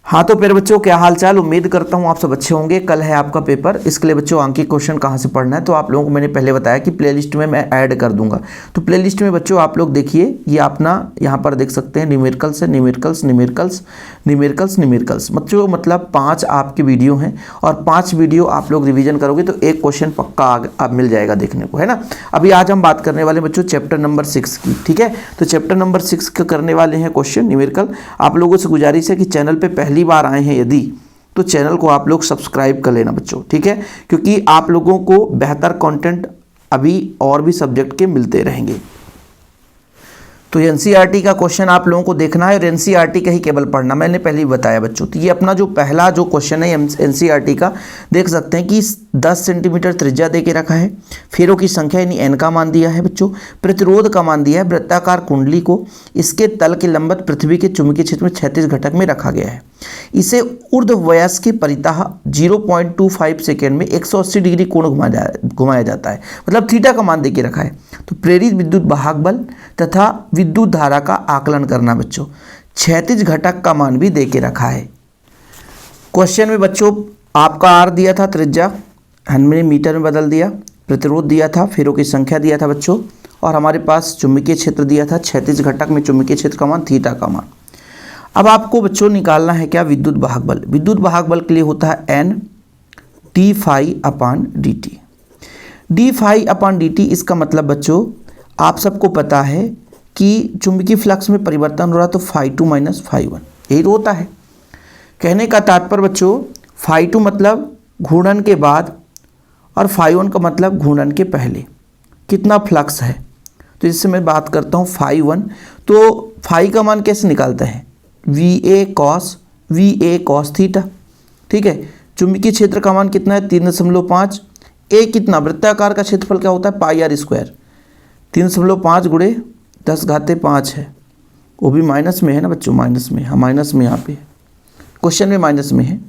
हाँ तो फिर बच्चों क्या हाल चाल, उम्मीद करता हूँ आप सब अच्छे होंगे। कल है आपका पेपर, इसके लिए बच्चों अंकित क्वेश्चन कहाँ से पढ़ना है तो आप लोगों को मैंने पहले बताया कि प्लेलिस्ट में मैं ऐड कर दूंगा। तो प्लेलिस्ट में बच्चों आप लोग देखिए, ये अपना यहाँ पर देख सकते हैं न्यूमेरिकल्स है, न्यूमेरिकल्स न्यूमेरिकल्स न्यूमेरिकल्स न्यूमेरिकल्स बच्चों, मतलब 5 आपके वीडियो हैं और 5 वीडियो आप लोग रिविजन करोगे तो एक क्वेश्चन पक्का आप मिल जाएगा देखने को, है ना। अभी आज हम बात करने वाले बच्चों चैप्टर नंबर 6 की, ठीक है। तो चैप्टर नंबर 6 का करने वाले हैं क्वेश्चन न्यूमेरिकल। आप लोगों से गुजारिश है कि चैनल पे पहली बार आए हैं यदि, तो चैनल को आप लोग सब्सक्राइब कर लेना बच्चों, ठीक है, क्योंकि आप लोगों को बेहतर कंटेंट अभी और भी सब्जेक्ट के मिलते रहेंगे। तो एनसीईआरटी का क्वेश्चन आप लोगों को देखना है और एनसीईआरटी का ही केवल पढ़ना, मैंने पहले ही बताया बच्चों। तो ये अपना जो पहला जो क्वेश्चन है एनसीईआरटी का, देख सकते हैं कि 10 सेंटीमीटर त्रिज्या दे के रखा है, फेरों की संख्या यानी एन का मान दिया है बच्चों, प्रतिरोध का मान दिया है, वृत्ताकार कुंडली को इसके तल के लंबवत पृथ्वी के चुंबकीय क्षेत्र में 36 घटक में रखा गया है। इसे ऊर्ध्ववयस के परितः 0.25 सेकेंड में 180 डिग्री कोण घुमाया जाता है, मतलब थीटा का मान दे के रखा है। तो प्रेरित विद्युत वाहक बल तथा विद्युत धारा का आकलन करना बच्चों, 36 घटक का मान भी दे के रखा है। क्वेश्चन में बच्चों आपका आर दिया था, त्रिज्या हमने मीटर में बदल दिया, प्रतिरोध दिया था, फेरों की संख्या दिया था बच्चों, और हमारे पास चुंबकीय क्षेत्र दिया था 36 घटक में चुंबकीय क्षेत्र का मान, थीटा का मान। अब आपको बच्चों निकालना है क्या, विद्युत वाहक बल। विद्युत वाहक बल के लिए होता है एन डी फाई अपान डी टी। डी फाई अपान डी टी, इसका मतलब बच्चों आप सबको पता है कि चुंबकीय फ्लक्स में परिवर्तन हो रहा है तो φ2 माइनस φ1 यही तो होता है। कहने का तात्पर्य बच्चों φ2 मतलब घूर्णन के बाद और φ1 का मतलब घूर्णन के पहले कितना फ्लक्स है। तो इससे मैं बात करता हूँ φ1, तो फाई का मान कैसे निकालते हैं, VA cos थीटा, ठीक है। चुंबकीय क्षेत्र का मान कितना है 3.5, ए कितना, वृत्ताकार का क्षेत्रफल क्या होता है पाई आर स्क्वायर, 3.5 गुणे 10⁵ है, वो भी माइनस में है ना बच्चों, माइनस में, हाँ माइनस में यहाँ पे क्वेश्चन में माइनस में है।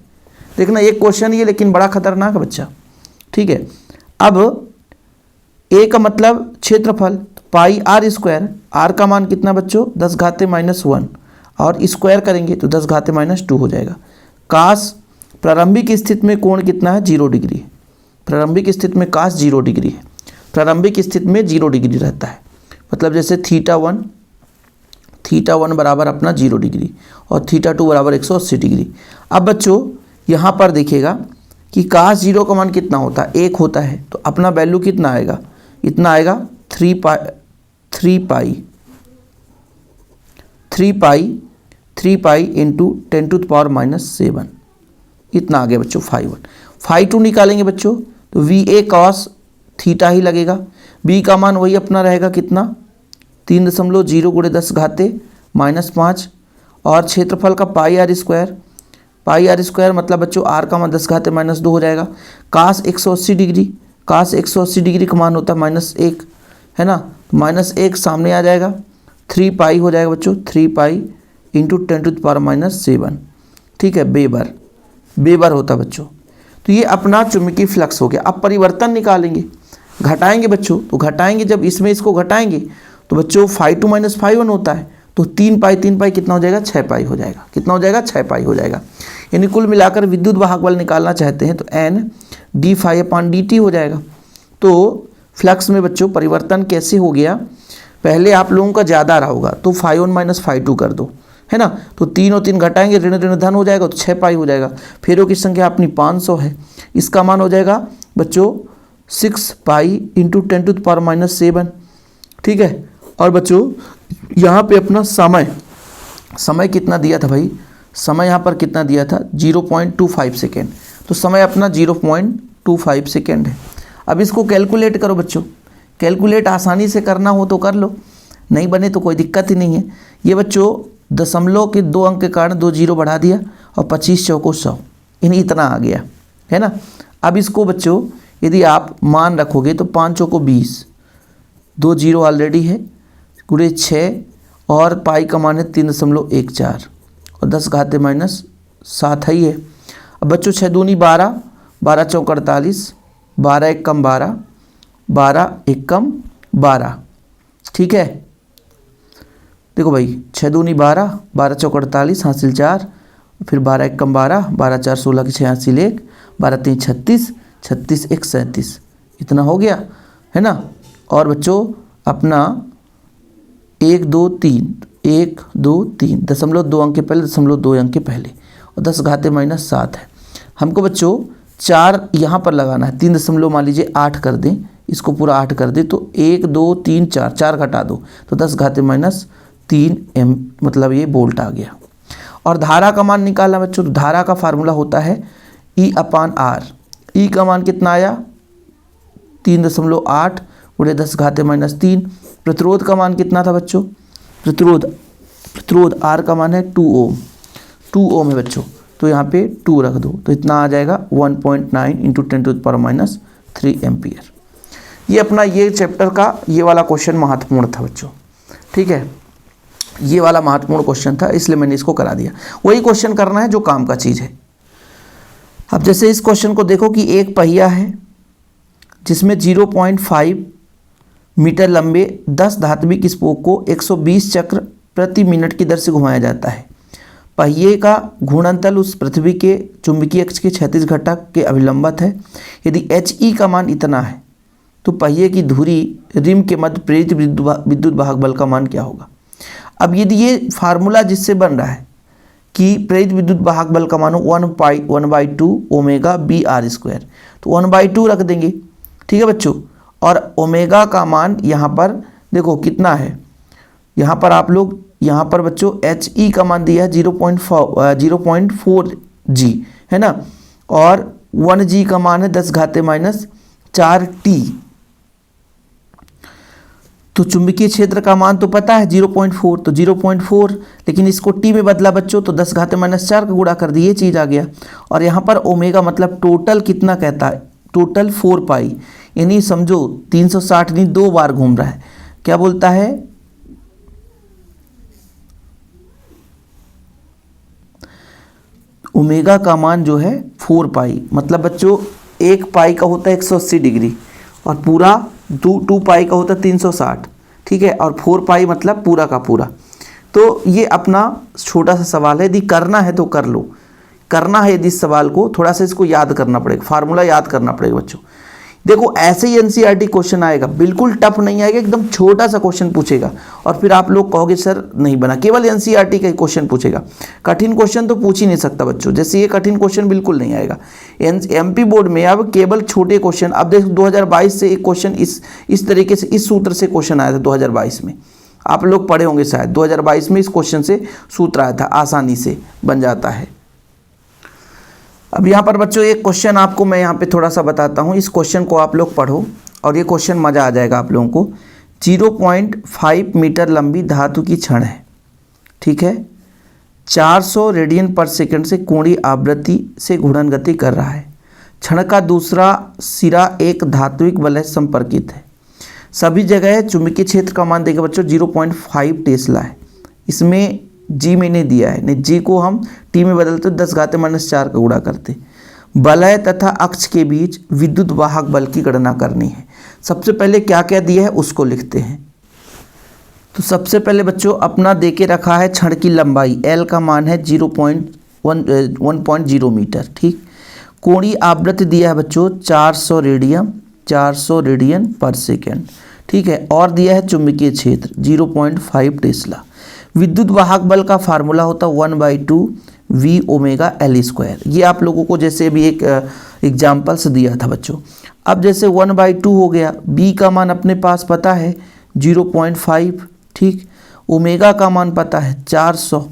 देखना एक क्वेश्चन ये लेकिन बड़ा खतरनाक है बच्चा, ठीक है। अब ए का मतलब क्षेत्रफल पाई आर स्क्वायर, आर का मान कितना बच्चों 10⁻⁻1 और स्क्वायर करेंगे तो 10⁻⁻2 हो जाएगा। काश प्रारंभिक स्थिति में कोण कितना है 0 डिग्री, प्रारंभिक स्थिति में काश 0 डिग्री है, प्रारंभिक स्थिति में 0 डिग्री रहता है, मतलब जैसे θ1 बराबर अपना 0 डिग्री और θ2 बराबर 180 डिग्री। अब बच्चों यहाँ पर देखिएगा कि काश 0 का मान कितना होता है 1 होता है, तो अपना वैल्यू कितना आएगा, इतना आएगा 3 पाई इंटू 10⁻⁻7, इतना आ गया बच्चों φ1। φ2 निकालेंगे बच्चों तो VA cos थीटा ही लगेगा, B का मान वही अपना रहेगा कितना 3.0 गुणे 10⁻⁻5 और क्षेत्रफल का पाई आर स्क्वायर मतलब बच्चों आर का मान 10⁻⁻2 हो जाएगा। काश 180 डिग्री, काश 180 डिग्री का मान होता है -1 है ना, -1 सामने आ जाएगा, 3 पाई हो जाएगा बच्चों, 3 पाई इंटू 10⁻⁻7, ठीक है, बेबर होता बच्चों। तो ये अपना चुंबकीय फ्लक्स हो गया। अब परिवर्तन निकालेंगे, घटाएंगे बच्चों, तो घटाएंगे जब इसमें इसको घटाएंगे तो बच्चों φ2 माइनस φ1 होता है, तो 3 पाई कितना हो जाएगा 6 पाई हो जाएगा, कितना हो जाएगा 6 पाई हो जाएगा। यानी कुल मिलाकर विद्युत वाहक बल निकालना चाहते हैं तो एन डी फाई अपान डी टी हो जाएगा। तो फ्लक्स में बच्चों परिवर्तन कैसे हो गया, पहले आप लोगों का ज़्यादा रहा होगा तो φ1 माइनस φ2 कर दो, है ना, तो 3 और 3 घटाएंगे ऋण ऋण धन हो जाएगा तो 6 पाई हो जाएगा। फेरों की संख्या अपनी 500 है, इसका मान हो जाएगा बच्चों 6 पाई इंटू 10⁻⁻7, ठीक है। और बच्चों यहाँ पे अपना समय कितना दिया था भाई, समय यहाँ पर कितना दिया था 0.25 सेकेंड, तो समय अपना 0.25 सेकेंड है। अब इसको कैलकुलेट करो बच्चों, कैलकुलेट आसानी से करना हो तो कर लो, नहीं बने तो कोई दिक्कत ही नहीं है। ये बच्चों दशमलव के 2 अंक के कारण 2 0 बढ़ा दिया और 25 चौको 100, इन्हीं इतना आ गया, है ना। अब इसको बच्चों यदि आप मान रखोगे तो 5 चौको 20, 2 0 ऑलरेडी है, गुणे 6 और पाई का मान है 3.14 और 10⁻⁻7 ही है। अब बच्चों 6 दूनी 12, 12 चौक 48, 12 एक कम 12, 12 एक कम 12, ठीक है। देखो भाई 6 दूनी 12, 12 चौक 48 हासिल 4 फिर 12 1 कम 12, 12 4 16 की 86 लेख, 12 3 36, 36 1 37, इतना हो गया है ना। और बच्चों अपना 1 2 3, 1 2 3 दशमलव 2 अंक के पहले, दशमलव 2 अंक के पहले, और 10 घाते -7 है। हमको बच्चों 4 यहाँ पर लगाना है, 3 दशमलव मान लीजिए 8 कर दें, इसको पूरा 8 कर दें तो 1 2 3 4, 4 घटा दो तो 10 घाते -3 एम, मतलब ये वोल्ट आ गया। और धारा का मान निकालना बच्चों, तो धारा का फार्मूला होता है E/R। ई का मान कितना आया 3.8 × 10 घाते -3। प्रतिरोध का मान कितना था बच्चों, प्रतिरोध R का मान है 2 ओम, 2 ओम है बच्चों, तो यहाँ पे 2 रख दो तो इतना आ जाएगा 1.9 × 10⁻³ एम्पियर। ये अपना ये चैप्टर का ये वाला क्वेश्चन महत्वपूर्ण था बच्चों, ठीक है, ये वाला महत्वपूर्ण क्वेश्चन था, इसलिए मैंने इसको करा दिया। वही क्वेश्चन करना है जो काम का चीज़ है। अब जैसे इस क्वेश्चन को देखो कि एक पहिया है जिसमें 0.5 मीटर लंबे 10 धात्विक स्पोक को 120 चक्र प्रति मिनट की दर से घुमाया जाता है। पहिए का घूर्णनतल उस पृथ्वी के चुंबकीय अक्ष के क्षैतिज घटक के अभिलंबित है। यदि HE का मान इतना है तो पहिए की धुरी रिम के मध्य प्रेरित विद्युत वाहक बल का मान क्या होगा। अब यदि ये फार्मूला जिससे बन रहा है कि प्रेरित विद्युत वाहक बल का मान 1/2 ओमेगा BR², तो 1/2 रख देंगे, ठीक है बच्चों। और ओमेगा का मान यहाँ पर देखो कितना है, यहाँ पर आप लोग यहाँ पर बच्चों HE का मान दिया है 0.4 G है ना, और 1 G का मान है 10 घाते -4 T। तो चुंबकीय क्षेत्र का मान तो पता है 0.4, तो 0.4, लेकिन इसको T में बदला बच्चों तो 10 घाते -4 का गुणा कर दिए, ये चीज़ आ गया। और यहाँ पर ओमेगा मतलब टोटल कितना कहता है, टोटल 4 पाई, यानी समझो 360 नहीं 2 बार घूम रहा है। क्या बोलता है, ओमेगा का मान जो है 4 पाई, मतलब बच्चों 1 पाई का होता है 180 डिग्री और पूरा 2 पाई का होता है 360, ठीक है, और 4 पाई मतलब पूरा का पूरा। तो ये अपना छोटा सा सवाल है, यदि करना है तो कर लो, करना है यदि इस सवाल को थोड़ा सा इसको याद करना पड़ेगा, फार्मूला याद करना पड़ेगा बच्चों। देखो ऐसे ही NCERT क्वेश्चन आएगा, बिल्कुल टफ नहीं आएगा, एकदम छोटा सा क्वेश्चन पूछेगा और फिर आप लोग कहोगे सर नहीं बना, केवल NCERT का क्वेश्चन पूछेगा, कठिन क्वेश्चन तो पूछ ही नहीं सकता बच्चों। जैसे ये कठिन क्वेश्चन बिल्कुल नहीं आएगा MP बोर्ड में, अब केवल छोटे क्वेश्चन। अब देखो 2022 से एक क्वेश्चन इस तरीके से इस सूत्र से क्वेश्चन आया था 2022 में, आप लोग पढ़े होंगे शायद, 2022 में इस क्वेश्चन से सूत्र आया था, आसानी से बन जाता है। अब यहाँ पर बच्चों एक क्वेश्चन आपको मैं यहाँ पे थोड़ा सा बताता हूँ, इस क्वेश्चन को आप लोग पढ़ो और ये क्वेश्चन मज़ा आ जाएगा आप लोगों को। 0.5 मीटर लंबी धातु की छड़ है, ठीक है, 400 रेडियन पर सेकंड से कोणीय आवृत्ति से घूर्णन गति कर रहा है। छड़ का दूसरा सिरा एक धात्विक वलय से संपर्कित है। सभी जगह चुंबकीय क्षेत्र का मान देखिए बच्चों 0.5 टेस्ला है। इसमें G मैंने दिया है, नहीं G को हम T में बदलते 10 घाते -4 का गुणा करते। वलय तथा अक्ष के बीच विद्युत वाहक बल की गणना करनी है। सबसे पहले क्या क्या दिया है उसको लिखते हैं। तो सबसे पहले बच्चों अपना दे के रखा है छड़ की लंबाई, L का मान है 1.0 मीटर, ठीक। कोणीय आवृत्ति दिया है बच्चों 400 रेडियन पर सेकेंड, ठीक है, और दिया है चुंबकीय क्षेत्र 0.5 टेस्ला। विद्युत वाहक बल का फार्मूला होता है 1/2 V ओमेगा L²। ये आप लोगों को जैसे अभी एक एग्जाम्पल्स दिया था बच्चों। अब जैसे 1/2 हो गया, B का मान अपने पास पता है 0.5, ठीक, ओमेगा का मान पता है 400,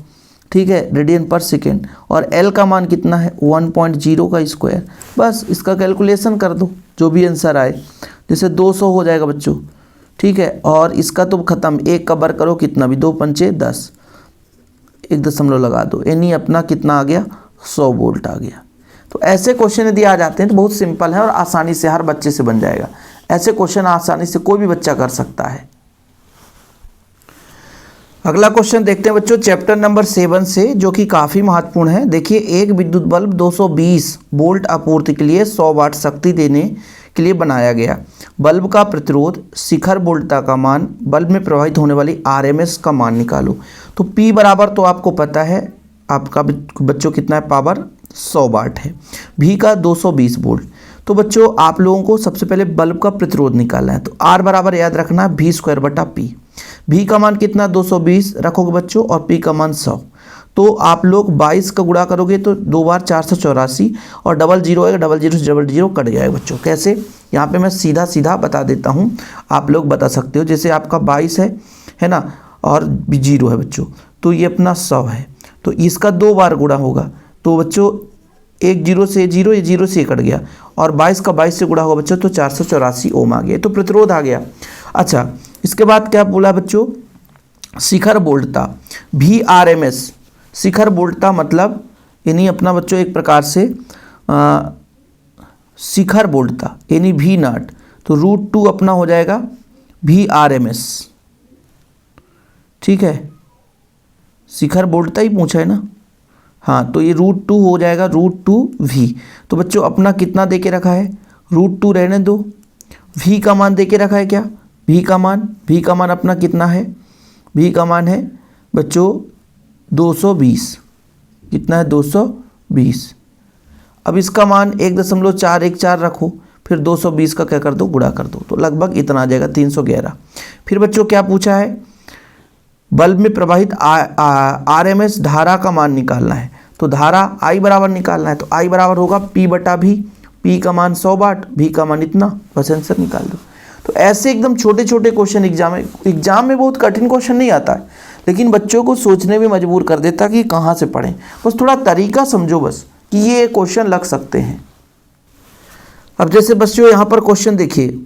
ठीक है, रेडियन पर सेकेंड, और L का मान कितना है 1.0 का स्क्वायर। बस इसका कैलकुलेशन कर दो, जो भी आंसर आए, जैसे 200 हो जाएगा बच्चों, ठीक है। और इसका तो ख़त्म, 1 का बर करो कितना भी, 2 पंचे 10, 1 दशमलव लगा दो, यानी अपना कितना आ गया 100 वोल्ट आ गया। तो ऐसे क्वेश्चन यदि आ जाते हैं तो बहुत सिंपल है और आसानी से हर बच्चे से बन जाएगा। ऐसे क्वेश्चन आसानी से कोई भी बच्चा कर सकता है। अगला क्वेश्चन देखते हैं बच्चों चैप्टर नंबर 7 से, जो कि काफ़ी महत्वपूर्ण है। देखिए, एक विद्युत बल्ब 220 वोल्ट आपूर्ति के लिए 100 वाट शक्ति देने के लिए बनाया गया। बल्ब का प्रतिरोध, शिखर वोल्टता का मान, बल्ब में प्रवाहित होने वाली RMS का मान निकालो। तो P बराबर तो आपको पता है आपका बच्चों कितना है, पावर 100 वाट है। V का 220 वोल्ट। तो बच्चों आप लोगों को सबसे पहले बल्ब का प्रतिरोध निकालना है। तो R बराबर याद रखना है V² बटा P। V का मान कितना 220 रखोगे बच्चों और P का मान 100। तो आप लोग 22 का गुणा करोगे तो 2 बार 484 और डबल जीरो आएगा, डबल जीरो से डबल जीरो कट जाएगा बच्चों। कैसे, यहाँ पे मैं सीधा सीधा बता देता हूँ, आप लोग बता सकते हो। जैसे आपका 22 है ना, और जीरो है बच्चों, तो ये अपना 100 है, तो इसका 2 बार गुणा होगा। तो बच्चों एक जीरो से जीरो, ये जीरो से कट गया, और 22 का 22 से गुणा होगा बच्चों, तो 484 ओम आ गया, तो प्रतिरोध आ गया। अच्छा, इसके बाद क्या बोला बच्चों, शिखर वोल्टता VRMS। शिखर वोल्टता मतलब यानी अपना बच्चों एक प्रकार से शिखर वोल्टता यानी V0, तो √2 अपना हो जाएगा VRMS। ठीक है, शिखर वोल्टता ही पूछा है ना, हाँ, तो ये √2 हो जाएगा √2V। तो बच्चों अपना कितना दे के रखा है, √2 रहने दो। V का मान दे के रखा है क्या, V का मान अपना कितना है, V का मान है बच्चों 220। कितना है, 220। अब इसका मान 1.414 रखो, फिर 220 का क्या कर दो, गुणा कर दो, तो लगभग इतना आ जाएगा 311। फिर बच्चों क्या पूछा है, बल्ब में प्रवाहित RMS धारा का मान निकालना है। तो धारा I बराबर निकालना है, तो I बराबर होगा P बटा V। P का मान 100 वाट, V का मान इतना, बस आंसर निकाल दो। तो ऐसे एकदम छोटे छोटे क्वेश्चन एग्जाम में बहुत कठिन क्वेश्चन नहीं आता है, लेकिन बच्चों को सोचने में मजबूर कर देता कि कहाँ से पढ़ें। बस थोड़ा तरीका समझो बस कि ये क्वेश्चन लग सकते हैं। अब जैसे बच्चों यहाँ पर क्वेश्चन देखिए,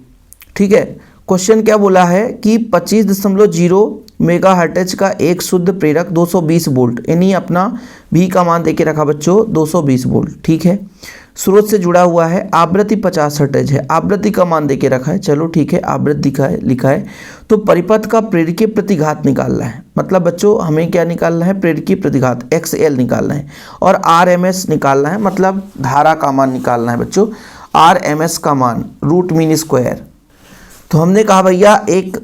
ठीक है, क्वेश्चन क्या बोला है कि 25.0 मेगाहर्ट्ज का एक शुद्ध प्रेरक 220 वोल्ट, यानी अपना V का मान देके रखा बच्चों 220 वोल्ट। ठीक है, स्रोत से जुड़ा हुआ है, आवृत्ति 50 हर्ट्ज है, आवृत्ति का मान देके रखा है, चलो ठीक है, आवृत्ति का लिखा है। तो परिपथ का प्रेरकीय प्रतिघात निकालना है, मतलब बच्चों हमें क्या निकालना है, प्रेरकीय प्रतिघात XL निकालना है, और RMS निकालना है, मतलब धारा का मान निकालना है बच्चों। RMS का मान √m²। तो हमने कहा भैया एक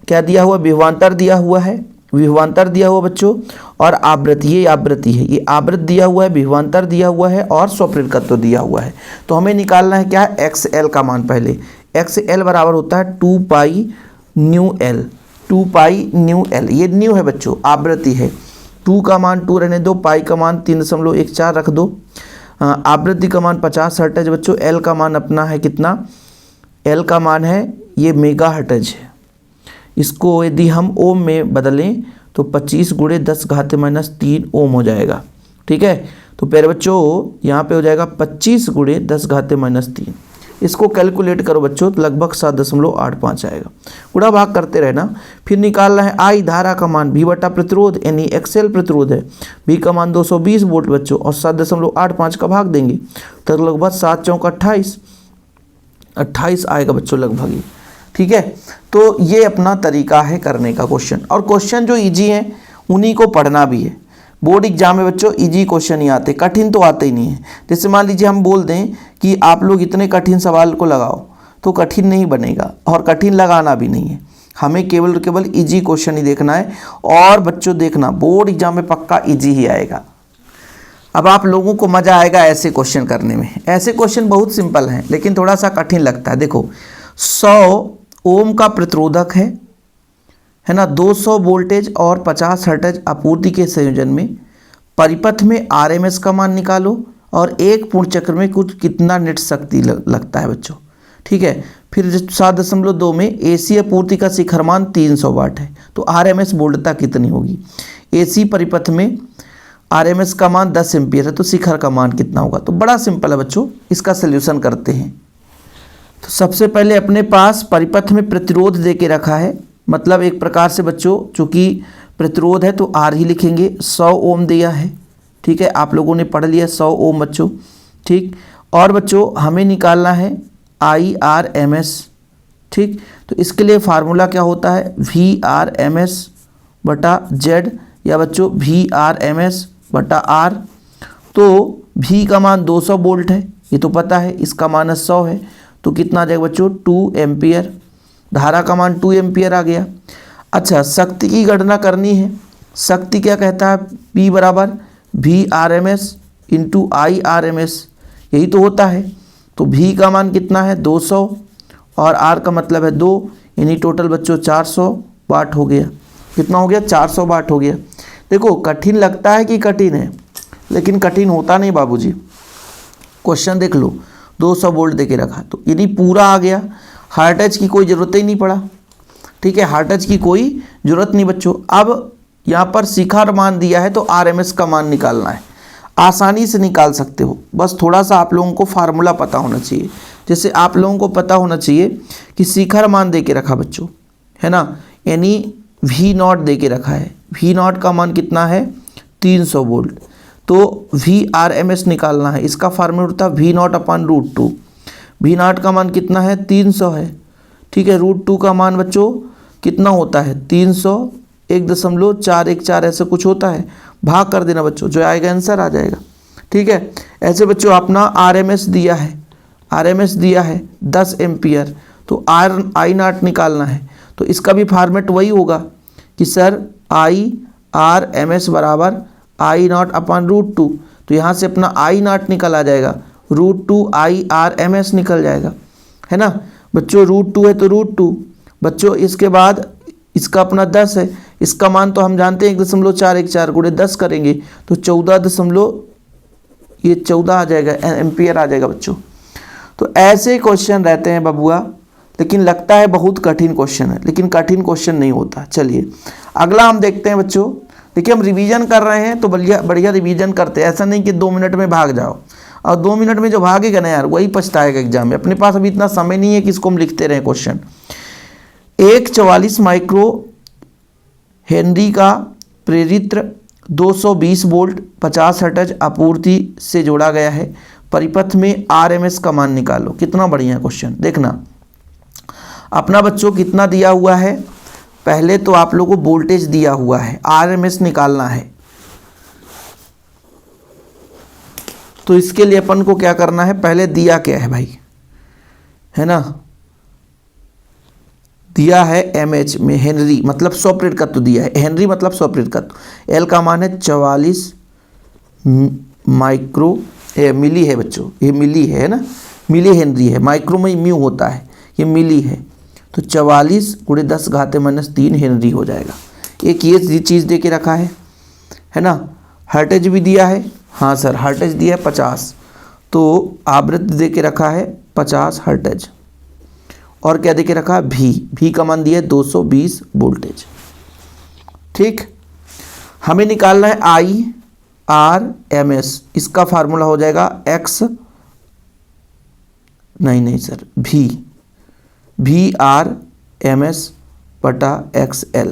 क्या दिया हुआ, विभवांतर दिया हुआ है, विभवांतर दिया हुआ बच्चों, और आवृत्ति, ये आवृत्ति है, ये आवृत्ति दिया हुआ है, विभवांतर दिया हुआ है, और स्वप्रेरकत्व दिया हुआ है। तो हमें निकालना है क्या है, XL का मान। पहले XL बराबर होता है 2π/μL, 2π/μL, ये न्यू है बच्चों, आवृत्ति है। 2 का मान 2 रहने दो, पाई का मान 3.14 रख दो, आवृत्ति का मान 50 हर्ट्ज बच्चों। L का मान अपना है कितना, L का मान है ये मेगा हर्ट्ज है। इसको यदि हम ओम में बदलें तो 25 × 10⁻³ ओम हो जाएगा। ठीक है, तो प्यारे बच्चों यहाँ पे हो जाएगा 25 × 10⁻³ इसको कैलकुलेट करो बच्चों, तो लगभग 7.85 आएगा। गुणा भाग करते रहना। फिर निकालना है I धारा का मान, V बटा प्रतिरोध यानी XL प्रतिरोध है, V का मान 220 वोल्ट बच्चों, और 7.85 का भाग देंगे तो लगभग 7 × 4 = 28 आएगा बच्चों लगभग ही। ठीक है, तो ये अपना तरीका है करने का क्वेश्चन। और क्वेश्चन जो इजी हैं उन्हीं को पढ़ना भी है। बोर्ड एग्जाम में बच्चों इजी क्वेश्चन ही आते, कठिन तो आते ही नहीं है। जैसे मान लीजिए हम बोल दें कि आप लोग इतने कठिन सवाल को लगाओ, तो कठिन नहीं बनेगा, और कठिन लगाना भी नहीं है। हमें केवल इजी क्वेश्चन ही देखना है। और बच्चों देखना, बोर्ड एग्जाम में पक्का इजी ही आएगा। अब आप लोगों को मज़ा आएगा ऐसे क्वेश्चन करने में। ऐसे क्वेश्चन बहुत सिंपल हैं, लेकिन थोड़ा सा कठिन लगता है। देखो 100 ओम का प्रतिरोधक है ना, 200 वोल्टेज और 50 हर्ट्ज आपूर्ति के संयोजन में परिपथ में RMS का मान निकालो, और एक पूर्ण चक्र में कुछ कितना नेट शक्ति लगता है बच्चों। ठीक है, फिर 7.2 में AC आपूर्ति का शिखर मान 300 वाट है, तो RMS वोल्टता कितनी होगी। AC परिपथ में RMS का मान 10 एम्पियर है, तो शिखर का मान कितना होगा। तो बड़ा सिंपल है बच्चों, इसका सल्यूशन करते हैं। तो सबसे पहले अपने पास परिपथ में प्रतिरोध दे के रखा है, मतलब एक प्रकार से बच्चों चूँकि प्रतिरोध है तो R ही लिखेंगे। 100 ओम दिया है, ठीक है, आप लोगों ने पढ़ लिया 100 ओम बच्चों। ठीक, और बच्चों हमें निकालना है IRMS। ठीक, तो इसके लिए फार्मूला क्या होता है, VRMS बटा Z, या बच्चों VRMS बटा R। तो V का मान 200 वोल्ट है, ये तो पता है, इसका मान 100 है, तो कितना आ जाएगा बच्चों 2 एम्पियर। धारा का मान 2 एम्पियर आ गया। अच्छा, शक्ति की गणना करनी है। शक्ति क्या कहता है, P बराबर VRMS इंटू IRMS, यही तो होता है। तो V का मान कितना है 200 और R का मतलब है 2, यानी टोटल बच्चों 400 वाट हो गया। कितना हो गया 400 वाट हो गया। देखो कठिन लगता है कि कठिन है, लेकिन कठिन होता नहीं बाबूजी। क्वेश्चन देख लो, 200 वोल्ट दे के रखा, तो यदि पूरा आ गया, हार्ड टच की कोई ज़रूरत ही नहीं पड़ा। ठीक है, हार्ड टच की कोई ज़रूरत नहीं बच्चों। अब यहाँ पर शिखर मान दिया है तो RMS का मान निकालना है। आसानी से निकाल सकते हो, बस थोड़ा सा आप लोगों को फार्मूला पता होना चाहिए। जैसे आप लोगों को पता होना चाहिए कि शिखर मान दे के रखा बच्चों, है ना, यानी V0 दे के रखा है। V0 का मान कितना है 300 वोल्ट, तो VRMS निकालना है। इसका फार्मूला होता है V0 अपन √2। V0 का मान कितना है 300 है। ठीक है, √2 का मान बच्चों कितना होता है 300, 1.414 ऐसे कुछ होता है। भाग कर देना बच्चों, जो आएगा आंसर आ जाएगा। ठीक है, ऐसे बच्चों अपना RMS दिया है, RMS दिया है 10 एम्पियर, तो I0 निकालना है। तो इसका भी फॉर्मेट वही होगा कि सर IRMS बराबर I0 अपन √2, तो यहाँ से अपना I0 निकल आ जाएगा, √2 IRMS निकल जाएगा, है ना बच्चों। √2 है तो √2 बच्चों, इसके बाद इसका अपना 10 है, इसका मान तो हम जानते हैं 1.414 गुणे 10 करेंगे तो 14 आ जाएगा, एम्पियर आ जाएगा बच्चों। तो ऐसे क्वेश्चन रहते हैं बबुआ, लेकिन लगता है बहुत कठिन क्वेश्चन है, लेकिन कठिन क्वेश्चन नहीं होता। चलिए अगला हम देखते हैं बच्चों। देखिए हम रिवीजन कर रहे हैं तो बढ़िया रिवीजन करते हैं, ऐसा नहीं कि 2 मिनट में भाग जाओ। और 2 मिनट में जो भागेगा ना यार, वही पछताएगा एग्जाम में। अपने पास अभी इतना समय नहीं है कि इसको हम लिखते रहें क्वेश्चन। एक 44 माइक्रो हेनरी का प्रेरित्र 220 वोल्ट 50 हर्ट्ज आपूर्ति से जोड़ा गया है। परिपथ में RMS का मान निकालो। कितना बढ़िया क्वेश्चन, देखना अपना बच्चों कितना दिया हुआ है। पहले तो आप लोगों को वोल्टेज दिया हुआ है, RMS निकालना है। तो इसके लिए अपन को क्या करना है, पहले दिया क्या है भाई, है ना, दिया है mH में, हेनरी मतलब 100 प्रतिशत दिया है, हेनरी मतलब 100 प्रतिशत। L का मान है 44 माइक्रो मिली है बच्चों, ये मिली है ना, मिली हेनरी है, माइक्रो में म्यू होता है, ये मिली है। तो 44 गुणे 10⁻³ हेनरी हो जाएगा। एक ये चीज़ दे के रखा है ना। हर्टेज भी दिया है, हाँ सर हर्टेज दिया है 50, तो आवृत्ति दे के रखा है 50 हर्टेज। और क्या दे के रखा है भी का मान दिया है 220 वोल्टेज। ठीक, हमें निकालना है IRMS, इसका फार्मूला हो जाएगा x नहीं सर VRMS बटा XL।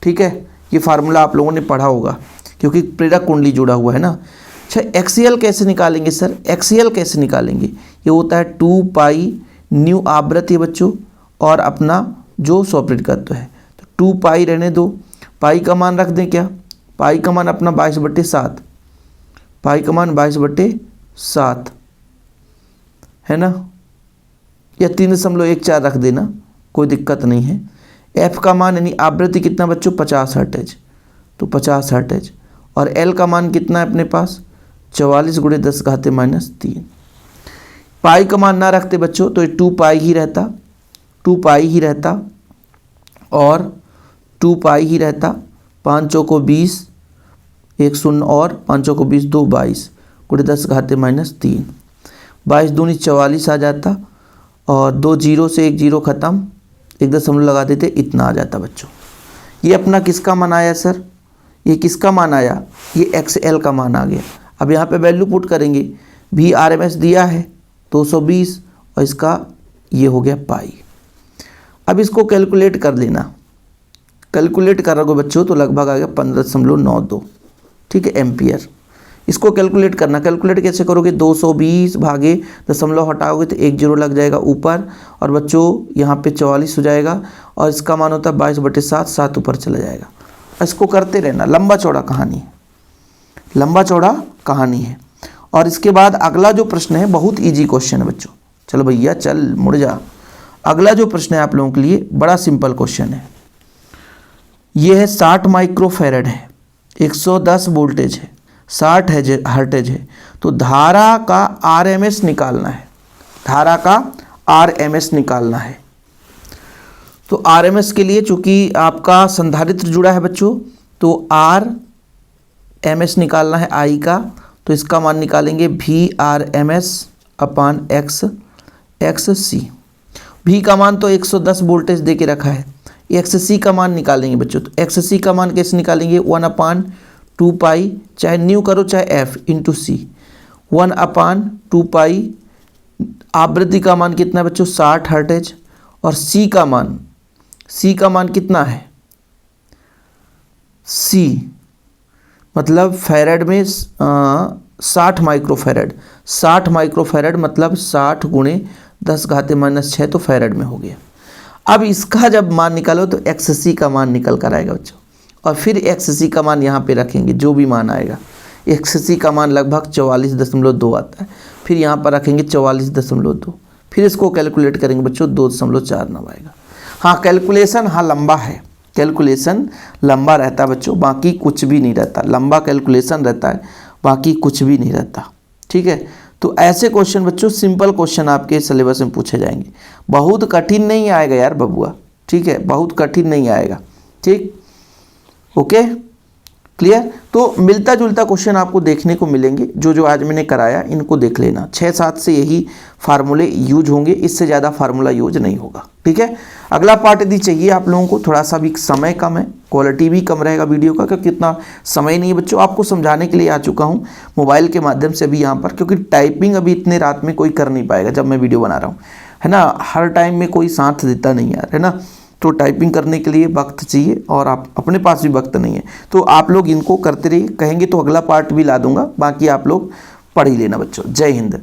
ठीक है, ये फार्मूला आप लोगों ने पढ़ा होगा क्योंकि प्रेरक कुंडली जुड़ा हुआ है ना। अच्छा XL कैसे निकालेंगे सर, XL कैसे निकालेंगे, ये होता है 2 पाई न्यू आवृत्ति बच्चों और अपना जो 100 प्रतिशत है, तो 2 पाई रहने दो। पाई का मान रख दें क्या, पाई का मान अपना 22/7, पाई का मान 22/7 है ना, या 3.14 रख देना, कोई दिक्कत नहीं है। F का मान यानी आवृत्ति कितना बच्चों 50 हर्ट्ज, तो 50 हर्ट्ज। और L का मान कितना है अपने पास 44 गुणे 10⁻³ पाई का मान ना रखते बच्चों तो 2 पाई ही रहता, 2 पाई ही रहता और 2 पाई ही रहता। 5 चौको 20, 1 शून्य और 5 चौको 20, 2 22 गुणे 10⁻³ 22 दूनी 44 आ जाता और 2 जीरो से 1 जीरो ख़त्म, 1 दशमलव लगा देते, इतना आ जाता बच्चों। ये अपना किसका मान आया सर, ये किसका मान आया, ये XL का मान आ गया। अब यहाँ पे वैल्यू पुट करेंगे, VRMS दिया है 220 और इसका ये हो गया पाई। अब इसको कैलकुलेट कर लेना, कैलकुलेट करोगे बच्चों तो लगभग आ गया 15.92। ठीक है, एम्पियर। इसको कैलकुलेट करना, कैलकुलेट कैसे करोगे, 220 भागे दशमलव हटाओगे तो 1 जीरो लग जाएगा ऊपर, और बच्चों यहाँ पे 44 हो जाएगा और इसका मान होता है 22/7, 7 ऊपर चला जाएगा। इसको करते रहना, लंबा चौड़ा कहानी है, लंबा चौड़ा कहानी है। और इसके बाद अगला जो प्रश्न है बहुत इजी क्वेश्चन है बच्चों। चलो भैया चल मुड़ जा। अगला जो प्रश्न है आप लोगों के लिए बड़ा सिंपल क्वेश्चन है। ये है 60 माइक्रोफैरड है, 110 वोल्टेज है, 60 है हर्टेज है। तो धारा का RMS निकालना है, धारा का RMS निकालना है। तो RMS के लिए चूंकि आपका संधारित्र जुड़ा है बच्चों, तो RMS निकालना है I का, तो इसका मान निकालेंगे VRMS अपान XC। V का मान तो 110 वोल्टेज दे के रखा है, XC का मान निकालेंगे बच्चों। तो XC का मान कैसे निकालेंगे, 1/2 पाई, चाहे न्यू करो चाहे F इंटू C, 1/2 पाई। आवृत्ति का मान कितना है बच्चों, 60 हर्टेज। और C का मान कितना है, C मतलब फैरड में 60 माइक्रोफैरड, 60 माइक्रोफैरड मतलब 60 गुणे 10⁻⁻⁶, तो फैरड में हो गया। अब इसका जब मान निकालो तो XC का मान निकल कर आएगा बच्चों, और फिर XC का मान यहाँ पे रखेंगे, जो भी मान आएगा। XC का मान लगभग 44.2 आता है, फिर यहाँ पर रखेंगे 44.2, फिर इसको कैलकुलेट करेंगे बच्चों, 2.49 आएगा। हाँ कैलकुलेशन, हाँ लंबा है, कैलकुलेशन लंबा रहता है बच्चों, बाकी कुछ भी नहीं रहता, लंबा कैलकुलेशन रहता है, बाकी कुछ भी नहीं रहता। ठीक है, तो ऐसे क्वेश्चन बच्चों, सिंपल क्वेश्चन आपके सिलेबस में पूछे जाएंगे, बहुत कठिन नहीं आएगा यार बबुआ। ठीक है, बहुत कठिन नहीं आएगा। ठीक, ओके, क्लियर। तो मिलता जुलता क्वेश्चन आपको देखने को मिलेंगे, जो आज मैंने कराया इनको देख लेना। 6-7 से यही फार्मूले यूज होंगे, इससे ज़्यादा फार्मूला यूज नहीं होगा। ठीक है, अगला पार्ट यदि चाहिए आप लोगों को, थोड़ा सा भी समय कम है, क्वालिटी भी कम रहेगा वीडियो का, क्योंकि इतना समय नहीं है बच्चों। आपको समझाने के लिए आ चुका हूँ मोबाइल के माध्यम से भी यहाँ पर, क्योंकि टाइपिंग अभी इतने रात में कोई कर नहीं पाएगा जब मैं वीडियो बना रहा हूँ, है ना। हर टाइम में कोई साथ देता नहीं यार, है ना। तो टाइपिंग करने के लिए वक्त चाहिए, और आप अपने पास भी वक्त नहीं है, तो आप लोग इनको करते रहिए। कहेंगे तो अगला पार्ट भी ला दूंगा, बाकी आप लोग पढ़ ही लेना बच्चों। जय हिंद।